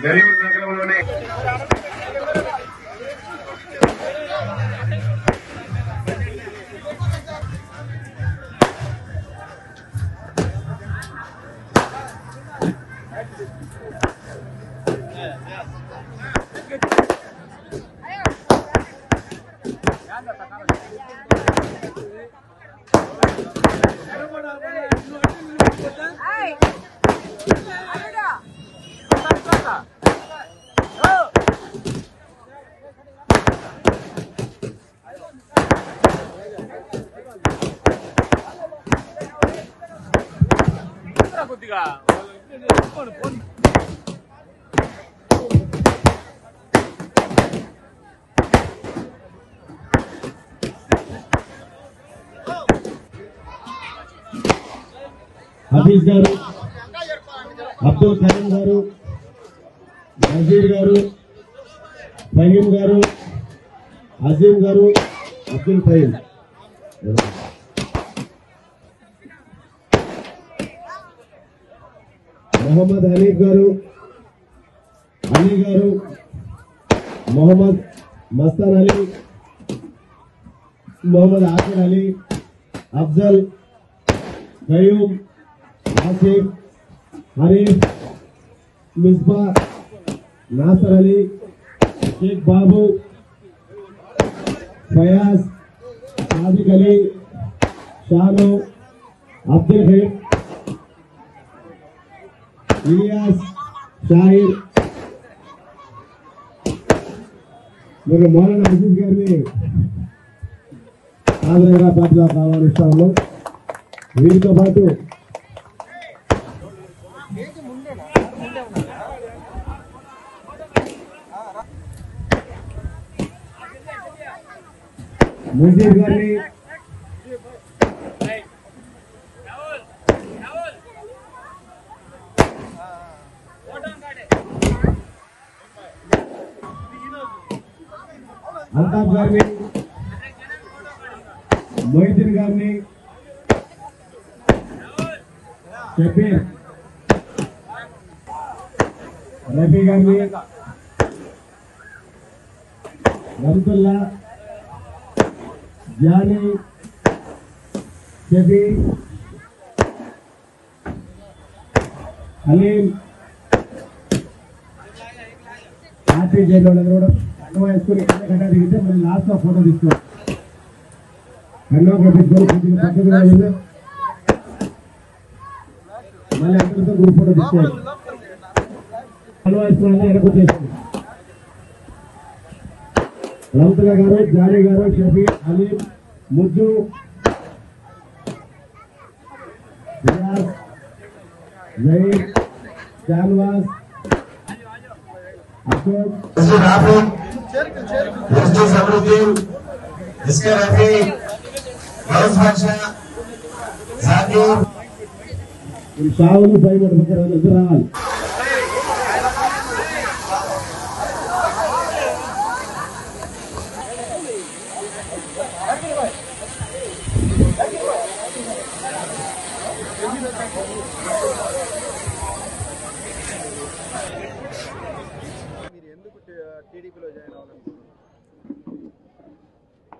నెల్లూరు నగరంలోనే హఫీజ్ గారు, అబ్దుల్ కరీం గారు, నజీర్ గారు, ఫహీం గారు, అజీం గారు, అబ్దుల్ ఫహీం, మొహమ్మద్ హనీఫ్ గారు, అలీ గారు, మొహమ్మద్ మస్తాన్ అలీ, మొహమ్మద్ ఆసిర్ అలీ, అఫ్జల్, కయూమ్, आसिफ, हरीफ, मिसबा, नासर अली, शेख बाबू, फयाज, सादिक अली, शानो, अब्दुल हमीद, इलियास, शाहिर, मेरे मौलाना अजीज गारिని ఆదరణగా పాటలు ఆహ్వానిస్తాము. వీరితో పాటు मुजीब गारी, अल्ताफ गारी, मोहिद्दीन गारी, शबीर, रफी गारी, रमतुल्ला, जानी, शबी, हलीम, आरती जैन इसको घटा दिखे मैं लास्ट फोटो तीसको मैं अंदर ग्रुप फोटो तीसको रमतुल्ला गारू, जानी गारू, शबी, हलीम, मुज्जू, जहीर, जानवास, अशोक, सबरुद्दीन, इसके रफी, गौस बादशाह, जाकिर, शाहरुख भाई मटमकर नजर आल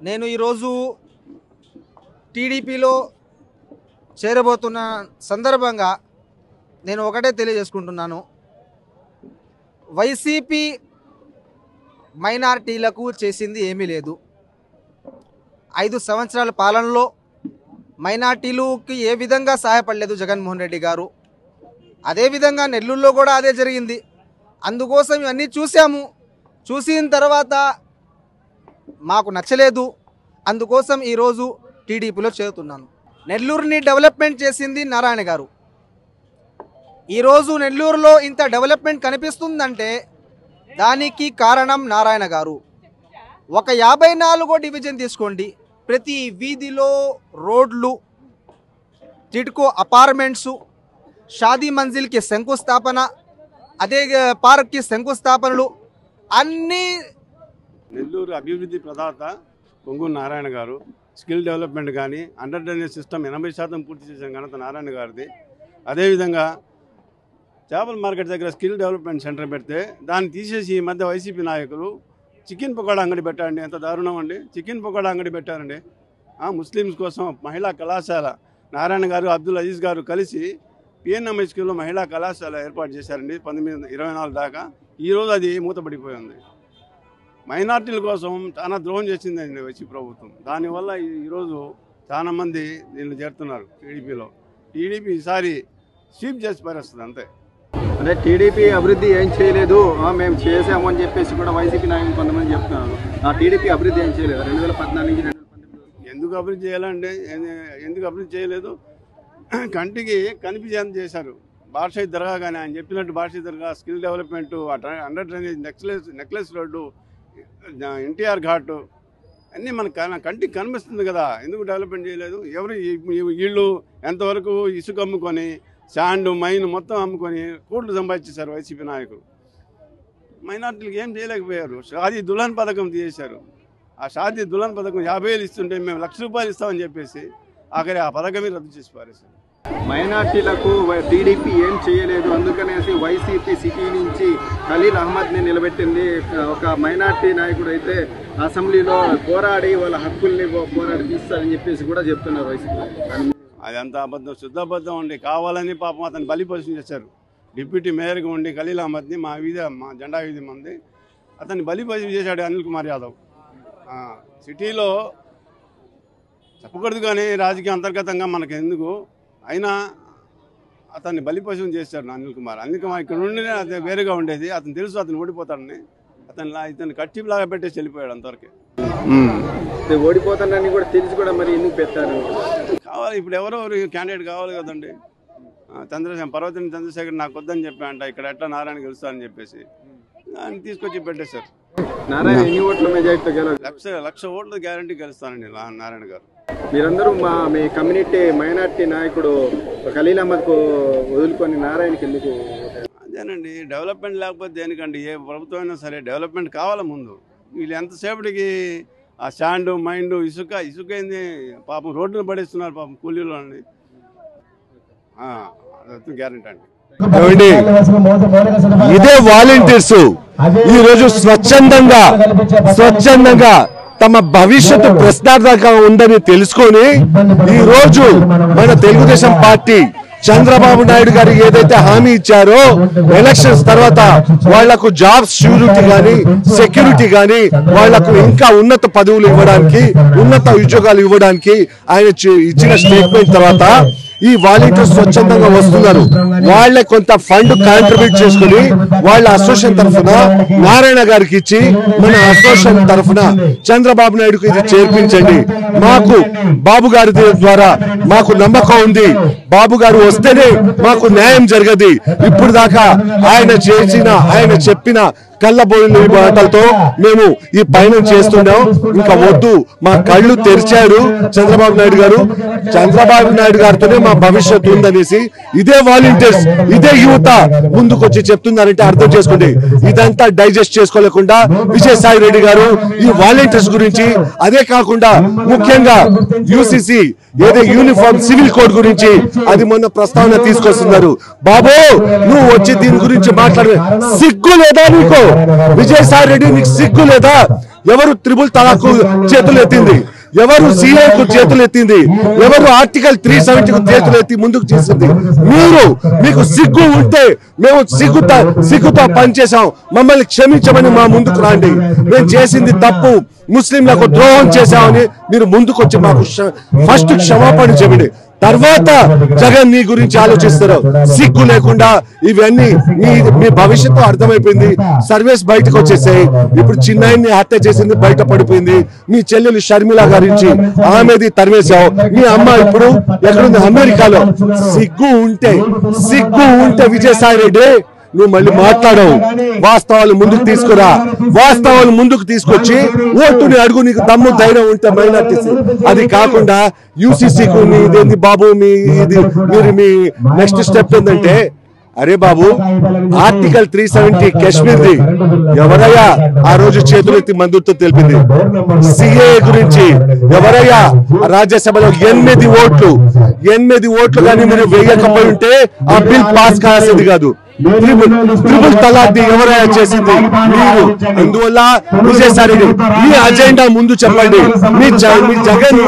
నేను ఈరోజు టీడీపీలో చేరబోతున్న సందర్భంగా నేను ఒకటే తెలియజేసుకుంటున్నాను. వైసీపీ మైనారిటీలకు చేసింది ఏమీ లేదు. 5 సంవత్సరాల పాలనలో మైనారిటీలకు ఏ విధంగా సహాయపడలేదు జగన్మోహన్ రెడ్డి గారు. అదేవిధంగా నెల్లూరులో కూడా అదే జరిగింది. అందుకోసం ఇవన్నీ చూసాము. చూసిన తర్వాత మాకు నచ్చలేదు. అందుకోసం ఈరోజు టీడీపీలో చేరుతున్నాను. నెల్లూరుని డెవలప్మెంట్ చేసింది నారాయణ గారు. ఈరోజు నెల్లూరులో ఇంత డెవలప్మెంట్ కనిపిస్తుందంటే దానికి కారణం నారాయణ గారు. ఒక 54వ డివిజన్ తీసుకోండి, ప్రతి వీధిలో రోడ్లు, టిడ్కో అపార్ట్మెంట్స్, షాదీ మంజిల్కి శంకుస్థాపన, అదే పార్క్కి శంకుస్థాపనలు అన్నీ. నెల్లూరు అభివృద్ధి ప్రదాత పొంగూరు నారాయణ గారు. స్కిల్ డెవలప్మెంట్ కానీ అండర్ డ్రైనేజ్ సిస్టమ్ 80% పూర్తి చేసిన ఘనత నారాయణ గారిది. అదేవిధంగా చేపల మార్కెట్ దగ్గర స్కిల్ డెవలప్మెంట్ సెంటర్ పెడితే దాన్ని తీసేసి ఈ మధ్య వైసీపీ నాయకులు చికెన్ పకోడా అంగడి పెట్టారండి. ఎంత దారుణం అండి, చికెన్ పకోడా అంగడి పెట్టారండి. ముస్లిమ్స్ కోసం మహిళా కళాశాల నారాయణ గారు అబ్దుల్ అజీజ్ గారు కలిసి పిఎన్ఎంఐ స్కూల్లో మహిళా కళాశాల ఏర్పాటు చేశారండి 1924 దాకా. ఈరోజు అది మూతపడిపోయింది. మైనార్టీల కోసం చాలా ద్రోహం చేసిందండి వైసీపీ ప్రభుత్వం. దానివల్ల ఈరోజు చాలామంది దీన్ని చేరుతున్నారు టీడీపీలో. టీడీపీ ఈసారి స్వీప్ చేసి పారేస్తుంది అంతే. అంటే టీడీపీ అభివృద్ధి ఏం చేయలేదు, మేము చేసాము అని చెప్పేసి కూడా వైసీపీ నాయకులు కొంతమంది చెప్తున్నారు. టీడీపీ అభివృద్ధి ఏం చేయలేదు 2014 నుంచి 2019. ఎందుకు అభివృద్ధి చేయాలంటే ఎందుకు అభివృద్ధి చేయలేదు? కంటికి కనిపించేంత చేశారు. బార్షై దర్గా కానీ ఆయన చెప్పినట్టు బార్షై దర్గా, skill development, under drainage, necklace road, NTR Ghat అన్నీ మన కంటికి కనిపిస్తుంది కదా. ఎందుకు డెవలప్మెంట్ చేయలేదు? ఎవరు వీళ్ళు ఎంతవరకు ఇసుక అమ్ముకొని శాండ్ మైన్ మొత్తం అమ్ముకొని కోట్లు సంపాదించేశారు వైసీపీ నాయకులు. మైనార్టీలకు ఏం చేయలేకపోయారు. షాదీ దుల్హన్ పథకం తీసేశారు. ఆ షాదీ దుల్హన్ పథకం 50,000 ఇస్తుంటే మేము 1,00,000 రూపాయలు ఇస్తామని చెప్పేసి ఆఖరి ఆ పథకమే రద్దు చేసి పారేశారు. మైనార్టీలకు టీడీపీ ఏం చేయలేదు, అందుకనేసి వైసీపీ సిటీ నుంచి ఖలీల్ అహ్మద్ని నిలబెట్టింది. ఒక మైనార్టీ నాయకుడు అయితే అసెంబ్లీలో పోరాడి వాళ్ళ హక్కుల్ని పోరాడి తీస్తారని చెప్పేసి కూడా చెప్తున్నారు వైసీపీ. అదంతా అబద్ధం, శుద్ధ అబద్ధం అండి. కావాలని పాపం అతను బలిపశం చేశారు. డిప్యూటీ మేయర్గా ఉండి ఖలీల్ అహ్మద్ని మా జెండా వీధి మంది అతన్ని బలిపశం చేశాడు అనిల్ కుమార్ యాదవ్. సిటీలో చెప్పకూడదు కానీ రాజకీయ అంతర్గతంగా మనకు ఎందుకు అయినా అతన్ని బలిపశం చేశాడు అనిల్ కుమార్. ఇక్కడ నుండి అతను వేరుగా ఉండేది. అతను తెలుసు అతను ఓడిపోతాడని. ఇతను కట్టిలాగా పెట్టేసి వెళ్ళిపోయాడు అంతవరకే. ఓడిపోతానని కూడా తెలిసి కూడా మరి ఎందుకు పెట్టారు? కావాలి, ఇప్పుడు ఎవరెవరు క్యాండిడేట్ కావాలి కదండి. పర్వతం చంద్రశేఖర్ నాకు వద్దని చెప్పాయంట, ఇక్కడ ఎట్లా నారాయణ గెలుస్తారని చెప్పేసి ఆయన తీసుకొచ్చి పెట్టేశారు. నారాయణ ఎన్ని ఓట్ల మెజారిటీతో గెలవాలి? 1,00,000 ఓట్ల గ్యారంటీ గెలుస్తానండి నారాయణ గారు. మీరందరూ మీ కమ్యూనిటీ మైనార్టీ నాయకుడు ఖలీల్ అహ్మద్కు వదులుకొని నారాయణకి ఎందుకు? అదేనండి, డెవలప్మెంట్ లేకపోతే దేనికండి? ఏ ప్రభుత్వం అయినా సరే డెవలప్మెంట్ కావాలి ముందు. వీళ్ళు ఎంతసేపటికి ఆ శాండ్ మైండ్ ఇసుక ఏంది పాపం రోడ్డును పడేస్తున్నారు పాపం కూలీలు అండి. గ్యారంటీ అండి. ఇదే వాలంటీర్స్ ఈ రోజు స్వచ్ఛందంగా తమ భవిష్యత్తు ప్రశ్నార్థకంగా ఉందని తెలుసుకొని ఈ రోజు మన తెలుగుదేశం పార్టీ చంద్రబాబు నాయుడు గారు ఏదైతే హామీ ఇచ్చారో ఎలక్షన్స్ తర్వాత వాళ్లకు జాబ్స్ షూరిటీ గానీ సెక్యూరిటీ గానీ వాళ్లకు ఇంకా ఉన్నత పదవులు ఇవ్వడానికి ఉన్నత ఉద్యోగాలు ఇవ్వడానికి ఆయన ఇచ్చిన స్టేట్మెంట్ తర్వాత ఈ వాలంటీర్స్ స్వచ్ఛందంగా వస్తున్నారు. వాళ్లే కొంత ఫండ్ కాంట్రిబ్యూట్ చేసుకుని వాళ్ళ అసోసియేషన్ తరఫున నారాయణ గారికి ఇచ్చి మన అసోసియేషన్ తరఫున చంద్రబాబు నాయుడుకు ఇది చేర్పించండి. మాకు బాబు గారి ద్వారా మాకు నమ్మకం ఉంది. బాబు గారు వస్తేనే మాకు న్యాయం జరగదు. ఇప్పుడు దాకా ఆయన చెప్పిన కళ్ళబోయిన మాటలతో మేము ఈ పయనం చేస్తున్నాం. ఇంకా వద్దు, మా కళ్ళు తెరిచారు చంద్రబాబు నాయుడు గారు. చంద్రబాబు నాయుడు గారితోనే మా భవిష్యత్తు ఉందనేసి ఇదే వాలంటీర్స్ ఇదే యువత ముందుకొచ్చి చెప్తున్నారంటే అర్థం చేసుకోండి. ఇదంతా డైజెస్ట్ చేసుకోలేకుండా విజయసాయి రెడ్డి గారు ఈ వాలంటీర్స్ గురించి, అదే కాకుండా ముఖ్యంగా యూసీసీ ఏదో యూనిఫామ్ సివిల్ కోడ్ గురించి అది మొన్న ప్రస్తావన తీసుకొస్తున్నారు. బాబు నువ్వు వచ్చి దీని గురించి మాట్లాడే సిగ్గు లేదా నీకు? విజయసాయి రెడ్డి నీకు సిగ్గు లేదా? ఎవరు త్రిబుల్ తలాకు చేతులు ఎత్తింది? ఎవరు సీఏకు చేతులు ఎత్తింది? ఎవరు ఆర్టికల్ 370కు చేతులు ఎత్తి ముందుకు చేసింది? మీకు సిగ్గు ఉంటే మేము సిగ్గుతో పనిచేసాం, మమ్మల్ని క్షమించమని మా ముందుకు రండి. మేము చేసింది తప్పు, ముస్లింలకు ద్రోహం చేశామని మీరు ముందుకు వచ్చి మాకు ఫస్ట్ క్షమాపణ చెప్పండి. తర్వాత జగన్ నీ గురించి ఆలోచిస్తారు. సిగ్గు లేకుండా ఇవన్నీ మీ భవిష్యత్తు అర్థమైపోయింది. సర్వేస్ బయటకు వచ్చేసాయి. ఇప్పుడు చిన్నాయిని హత్య చేసింది బయట పడిపోయింది. మీ చెల్లెలు షర్మిల గారించి ఆమెది తరివేశావు. మీ అమ్మ ఇప్పుడు ఎక్కడుంది? అమెరికాలో. సిగ్గు ఉంటే విజయసాయి రెడ్డి నువ్వు మళ్ళీ మాట్లాడవు. వాస్తవాలు ముందుకు తీసుకురా. వాస్తవాలు ముందుకు తీసుకొచ్చి ఓటుని అడుగు. నీకు దమ్ము ధైర్యం ఉంటే మైనార్టీస్. అది కాకుండా యూసీసీకు ఇదేంది బాబు మీరు మీ నెక్స్ట్ స్టెప్ ఏంటంటే, అరే బాబు ఆర్టికల్ 370 కాశ్మీర్ది ఎవరయ్యా ఆ రోజు చేతులెత్తి మందుతో తెలిపింది? సిఏ గురించి ఎవరయ్యా? రాజ్యసభలో 8 ఓట్లు కానీ మీరు వేయకపోయి ఉంటే ఆ బిల్ పాస్ కాసేది కాదు. ట్రిపుల్ తలాక్ ఎవరైనా చేసింది మీరు. అందువల్ల విజయసాయి రెడ్డి మీ అజెండా ముందు చెప్పండి. మీ జగన్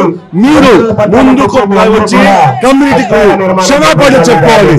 మీరు ముందుకు వచ్చి కమ్యూనిటీకి క్షమాపణ చెప్పుకోవాలి.